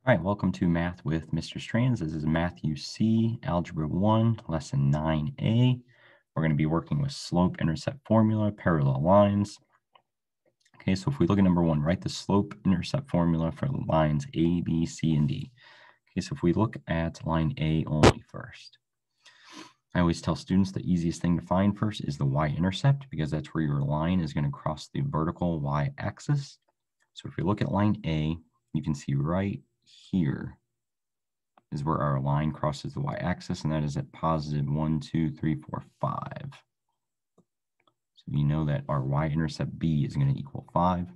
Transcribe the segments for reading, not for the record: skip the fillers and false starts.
All right, welcome to Math with Mr. Strands. This is Matthew C, Algebra 1, Lesson 9A. We're going to be working with slope-intercept formula, parallel lines. Okay, so if we look at number 1, write the slope-intercept formula for the lines A, B, C, and D. Okay, so if we look at line A only first. I always tell students the easiest thing to find first is the y-intercept because that's where your line is going to cross the vertical y-axis. So if we look at line A, you can see right here is where our line crosses the y-axis, and that is at positive 1, 2, 3, 4, 5. So you know that our y-intercept B is going to equal 5.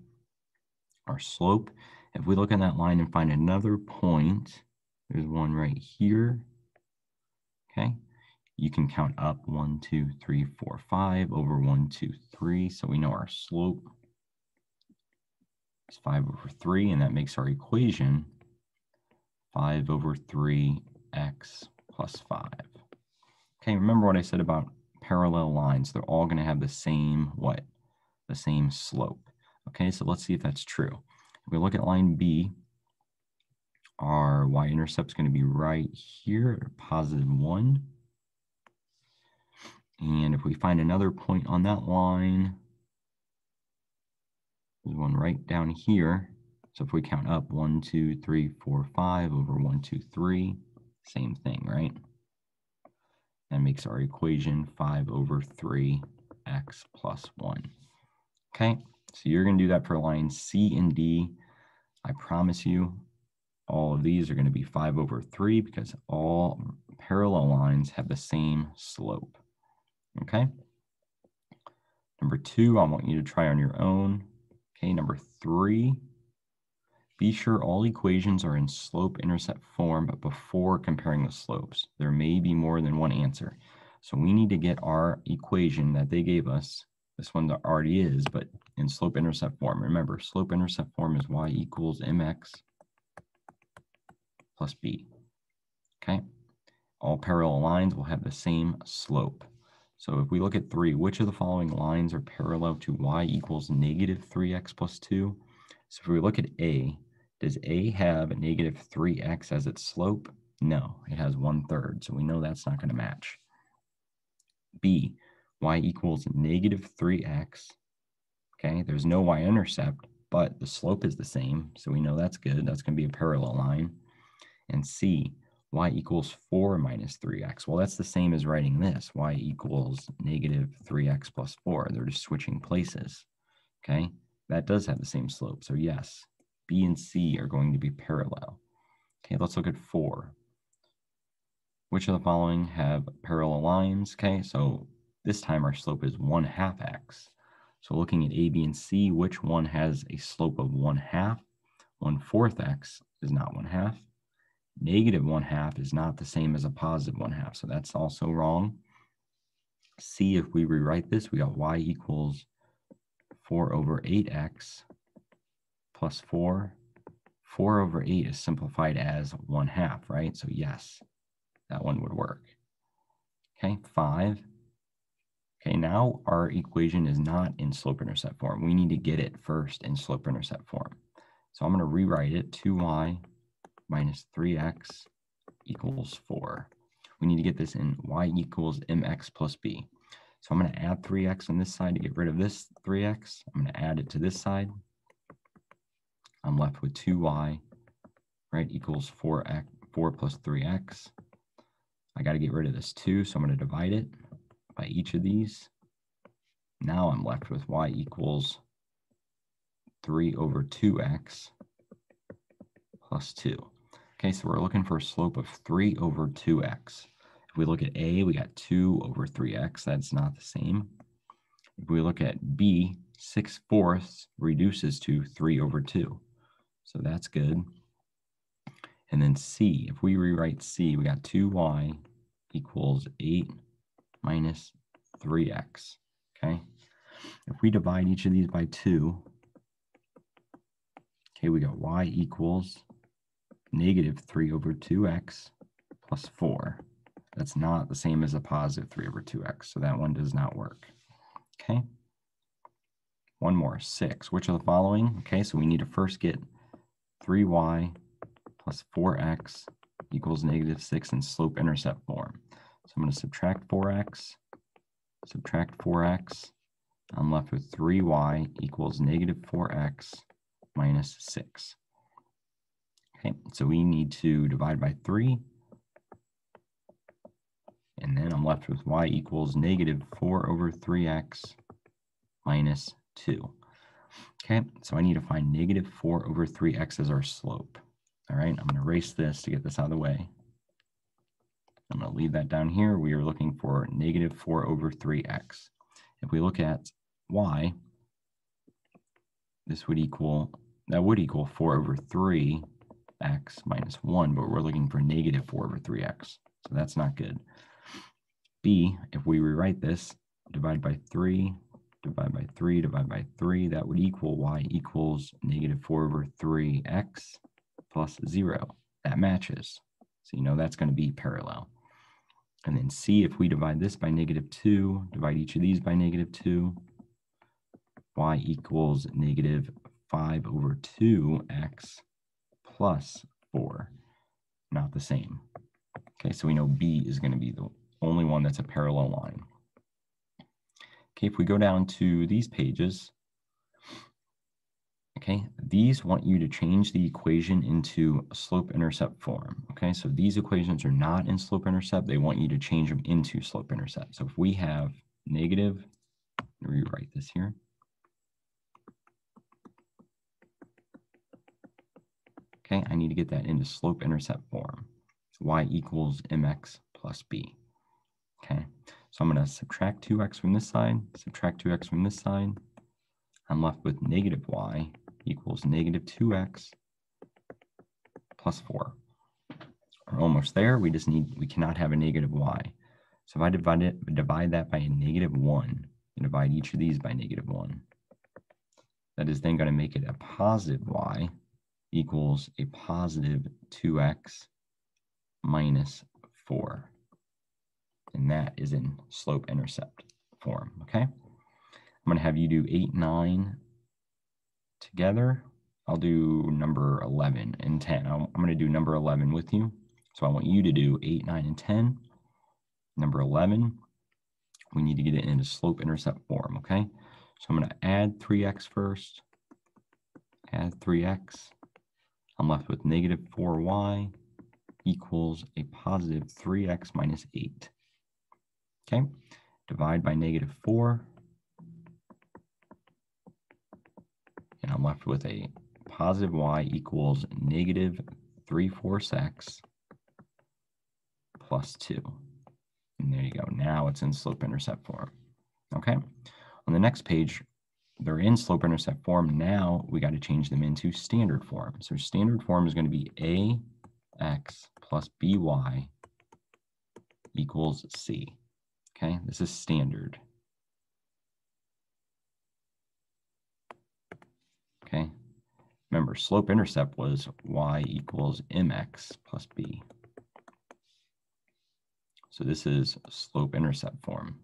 Our slope, if we look at that line and find another point, there's one right here, okay? You can count up 1, 2, 3, 4, 5 over 1, 2, 3. So we know our slope is 5 over 3, and that makes our equation 5 over 3x plus 5. Okay, remember what I said about parallel lines. They're all going to have the same what? The same slope. Okay, so let's see if that's true. If we look at line B, our y-intercept is going to be right here at positive 1. And if we find another point on that line, there's one right down here. So if we count up 1, 2, 3, 4, 5 over 1, 2, 3, same thing, right? That makes our equation 5 over 3x plus 1. Okay, so you're going to do that for lines C and D. I promise you all of these are going to be 5 over 3 because all parallel lines have the same slope. Okay. Number 2, I want you to try on your own. Okay, number 3, be sure all equations are in slope-intercept form before comparing the slopes. There may be more than one answer. So we need to get our equation that they gave us. This one already is, but in slope-intercept form. Remember, slope-intercept form is y equals mx plus b. Okay? All parallel lines will have the same slope. So if we look at 3, which of the following lines are parallel to y equals negative 3x plus 2? So if we look at A, does A have negative 3x as its slope? No, it has 1/3, so we know that's not going to match. B, y equals negative 3x. Okay, there's no y-intercept, but the slope is the same, so we know that's good. That's going to be a parallel line. And C, y equals 4 minus 3x. Well, that's the same as writing this, y equals negative 3x plus 4. They're just switching places, okay? That does have the same slope, so yes, B and C are going to be parallel. Okay, let's look at 4. Which of the following have parallel lines? Okay, so this time our slope is 1/2 x. So looking at A, B, and C, which one has a slope of 1/2? 1/4 x is not 1/2. Negative 1/2 is not the same as a positive 1/2, so that's also wrong. C, if we rewrite this, we got y equals 4 over 8x plus 4. 4 over 8 is simplified as 1/2, right? So yes, that one would work. Okay, 5. Okay, now our equation is not in slope-intercept form. We need to get it first in slope-intercept form. So I'm going to rewrite it, 2y minus 3x equals 4. We need to get this in y equals mx plus b. So I'm going to add 3x on this side to get rid of this 3x. I'm going to add it to this side. I'm left with 2y, right, equals 4 plus 3x. I got to get rid of this 2, so I'm going to divide it by each of these. Now I'm left with y equals 3 over 2x plus 2. Okay, so we're looking for a slope of 3 over 2x. If we look at A, we got 2 over 3x. That's not the same. If we look at B, 6/4 reduces to 3 over 2. So that's good. And then C, if we rewrite C, we got 2y equals 8 minus 3x. Okay. If we divide each of these by 2, okay, we got y equals negative 3 over 2x plus 4. That's not the same as a positive 3 over 2x, so that one does not work. Okay. One more, 6. Which of the following? Okay, so we need to first get 3y plus 4x equals negative 6 in slope-intercept form. So I'm going to subtract 4x, I'm left with 3y equals negative 4x minus 6. Okay, so we need to divide by 3, and then I'm left with y equals negative 4 over 3x minus 2. Okay, so I need to find negative 4 over 3x as our slope. All right, I'm going to erase this to get this out of the way. I'm going to leave that down here. We are looking for negative 4 over 3x. If we look at y, that would equal 4 over 3x minus 1, but we're looking for negative 4 over 3x, so that's not good. B, if we rewrite this, divide by 3, divide by 3, divide by 3, that would equal y equals negative 4 over 3x plus 0. That matches. So you know that's going to be parallel. And then C, if we divide this by negative 2, divide each of these by negative 2, y equals negative 5 over 2x plus 4. Not the same. Okay, so we know B is going to be the only one that's a parallel line. Okay, if we go down to these pages, okay, these want you to change the equation into a slope-intercept form. Okay, so these equations are not in slope-intercept. They want you to change them into slope-intercept. So if we have negative, rewrite this here. Okay, I need to get that into slope-intercept form. So y equals mx plus b. Okay, so I'm going to subtract 2x from this side, subtract 2x from this side. I'm left with negative y equals negative 2x plus 4. We're almost there. We cannot have a negative y. So if I divide that by a negative 1, and divide each of these by negative 1, that is then going to make it a positive y equals a positive 2x minus 4. And that is in slope-intercept form, okay? I'm going to have you do 8, 9 together. I'll do number 11 and 10. I'm going to do number 11 with you. So I want you to do 8, 9, and 10. Number 11, we need to get it into slope-intercept form, okay? So I'm going to add 3x first. Add 3x. I'm left with negative 4y equals a positive 3x minus 8. Okay, divide by negative 4, and I'm left with a positive y equals negative 3/4 x plus 2. And there you go. Now it's in slope-intercept form. Okay, on the next page, they're in slope-intercept form. Now we got to change them into standard form. So standard form is going to be ax plus by equals c. Okay, this is standard. Okay, remember slope-intercept was y equals mx plus b. So this is slope-intercept form.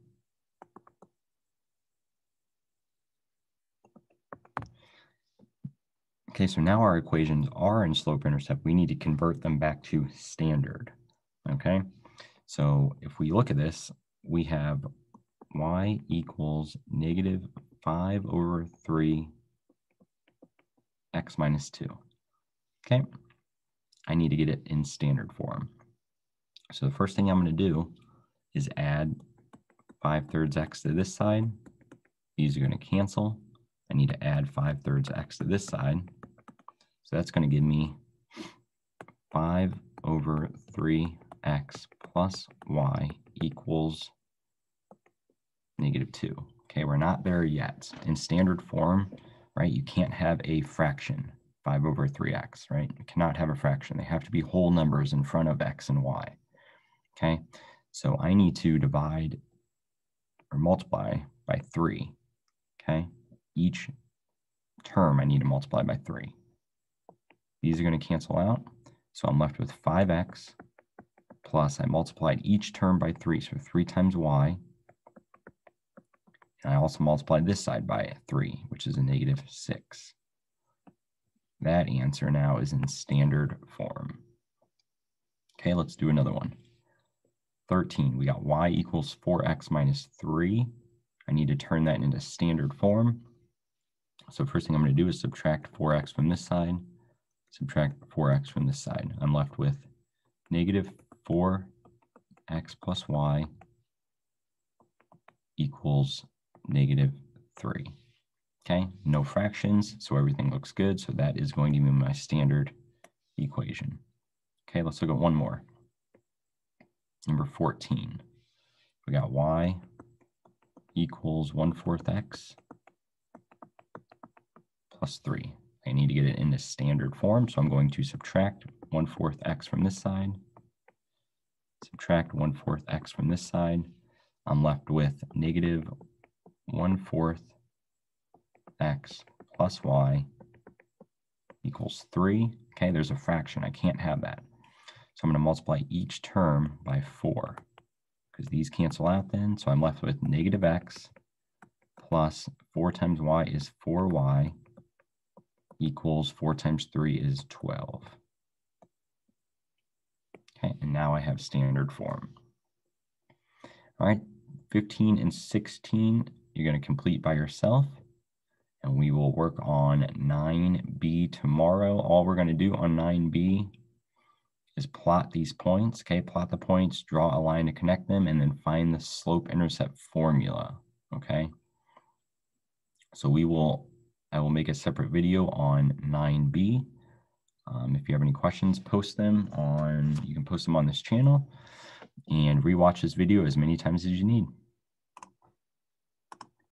Okay, so now our equations are in slope-intercept. We need to convert them back to standard. Okay, so if we look at this, we have y equals negative 5 over 3 x minus 2. Okay, I need to get it in standard form. So the first thing I'm going to do is add 5/3 x to this side. These are going to cancel. I need to add 5/3 x to this side. So that's going to give me 5 over 3x plus y equals negative 2. Okay, we're not there yet. In standard form, right, you can't have a fraction, 5 over 3x, right? You cannot have a fraction. They have to be whole numbers in front of x and y. Okay, so I need to divide or multiply by 3. Okay, each term I need to multiply by 3. These are going to cancel out, so I'm left with 5x plus I multiplied each term by 3, so 3 times y. And I also multiplied this side by 3, which is a negative 6. That answer now is in standard form. Okay, let's do another one. 13, we got y equals 4x minus 3. I need to turn that into standard form. So first thing I'm going to do is subtract 4x from this side, subtract 4x from this side. I'm left with negative 4x plus y equals negative 3. Okay, no fractions, so everything looks good. So that is going to be my standard equation. Okay, let's look at one more. Number 14. We got y equals 1/4 x plus 3. I need to get it into standard form, so I'm going to subtract 1/4 x from this side, subtract 1/4 x from this side. I'm left with negative 1/4 x plus y equals 3. Okay, there's a fraction. I can't have that. So I'm going to multiply each term by 4 because these cancel out then. So I'm left with negative x plus 4 times y is 4y equals 4 times 3 is 12. Okay, and now I have standard form. All right, 15 and 16, you're going to complete by yourself. And we will work on 9b tomorrow. All we're going to do on 9b is plot these points. Okay, plot the points, draw a line to connect them, and then find the slope-intercept formula. Okay, so I will make a separate video on 9b. If you have any questions, you can post them on this channel and rewatch this video as many times as you need.